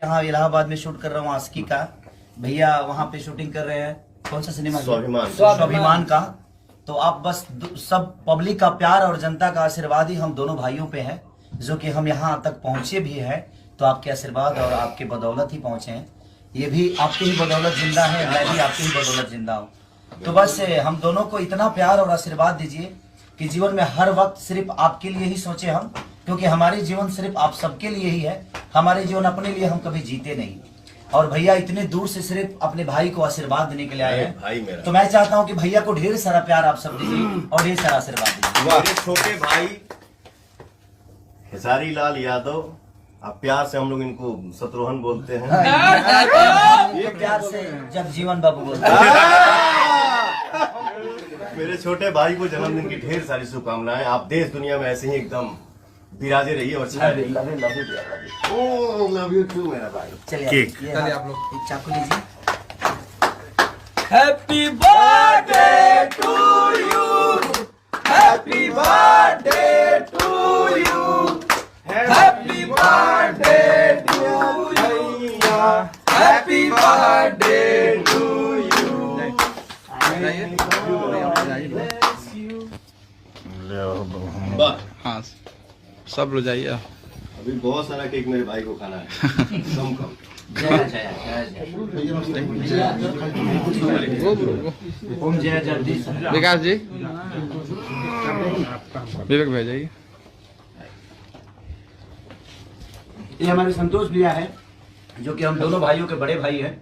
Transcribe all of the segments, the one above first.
यहाँ इलाहाबाद में शूट कर रहा हूँ आस्की का। भैया वहाँ पे शूटिंग कर रहे हैं, कौन सा सिनेमा? स्वाभिमान का। तो आप बस सब पब्लिक का प्यार और जनता का आशीर्वाद ही हम दोनों भाइयों पे है, जो कि हम यहाँ तक पहुँचे भी है तो आपके आशीर्वाद और आपके बदौलत ही पहुँचे हैं। ये भी आपके ही बदौलत जिंदा है, मैं भी आपके ही बदौलत जिंदा हूँ। तो बस हम दोनों को इतना प्यार और आशीर्वाद दीजिए कि जीवन में हर वक्त सिर्फ आपके लिए ही सोचे हम, क्योंकि हमारे जीवन सिर्फ आप सबके लिए ही है। हमारे जीवन अपने लिए हम कभी जीते नहीं। और भैया इतने दूर से सिर्फ अपने भाई को आशीर्वाद देने के लिए आए हैं, तो मैं चाहता हूं कि भैया को ढेर सारा प्यार आप सब दीजिए और ढेर सारा आशीर्वाद दीजिए। मेरे छोटे भाई खेसारी लाल यादव, आप प्यार से हम लोग इनको शत्रुघ्न बोलते हैं। ये प्यार से जगजीवन बाबू बोलते हैं। मेरे छोटे भाई को जन्मदिन की ढेर सारी शुभकामनाएं। आप देश दुनिया में ऐसे ही एकदम विराजे रहिए और छाए रहिए। ओह लव यू टू मेरा भाई। चलिए आप लोग एक चाकू लीजिए। Happy birthday to you, happy birthday to you, happy birthday to you, happy birthday to you. हाँ सब लोग जाइए। अभी बहुत सारा केक मेरे भाई को खाना है। कम कम। विकास जी, विवेक भाई जाइए। ये हमारे संतोष भैया है, जो कि हम दोनों भाइयों के बड़े भाई हैं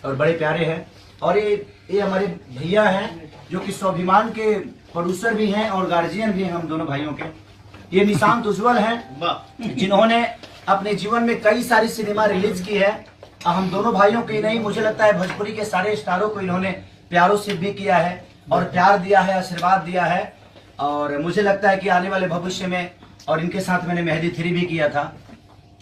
और बड़े प्यारे हैं। और ये हमारे भैया हैं, जो कि स्वाभिमान के प्रोड्यूसर भी हैं और गार्जियन भी हैं हम दोनों भाइयों के। ये निशांत उज्जवल हैं, जिन्होंने अपने जीवन में कई सारी सिनेमा रिलीज की है। हम दोनों भाइयों के नहीं, मुझे लगता है भोजपुरी के सारे स्टारों को इन्होंने प्यारों से भी किया है और प्यार दिया है, आशीर्वाद दिया है। और मुझे लगता है कि आने वाले भविष्य में, और इनके साथ मैंने मेहंदी 3 भी किया था,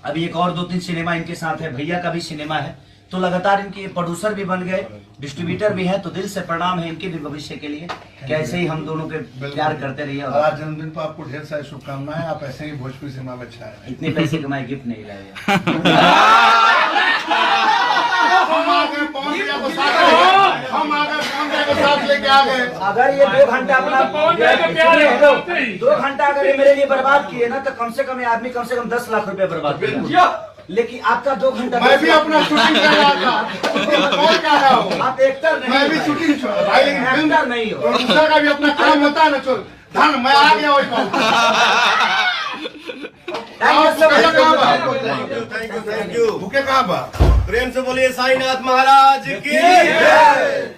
अभी एक और 2-3 सिनेमा इनके साथ है। भैया का भी सिनेमा है, तो लगातार इनके प्रोड्यूसर भी बन गए, डिस्ट्रीब्यूटर भी हैं। तो दिल से प्रणाम है इनके भी भविष्य के लिए, कि ऐसे ही हम दोनों के प्यार करते रहिए। और आज जन्मदिन पर आपको ढेर सारी शुभकामनाएं। आप ऐसे ही भोजपुरी सिनेमा में छाए। इतने पैसे कमाए, गिफ्ट नहीं लाए। हम आगे पहुंच गए, साथ लेके आ गए। अगर ये 2 घंटा अपना 2 घंटा अगर ये मेरे लिए बर्बाद किए ना, तो कम से कम ये आदमी कम से कम 10 लाख रुपए बर्बाद किया। लेकिन आपका 2 घंटा, मैं भी अपना शूटिंग कर रहा था। कौन कह रहा हूँ? आप एक्टर नहीं, मैं भी शूटिंग भाई, लेकिन एक्टर नहीं हो। प्रोड्यूसर का भी अपना काम होता है ना। चल धन, मैं आ गया वही थैंक यू। भूखे कहाँ बा? प्रेम से बोलिए साईनाथ महाराज की जय।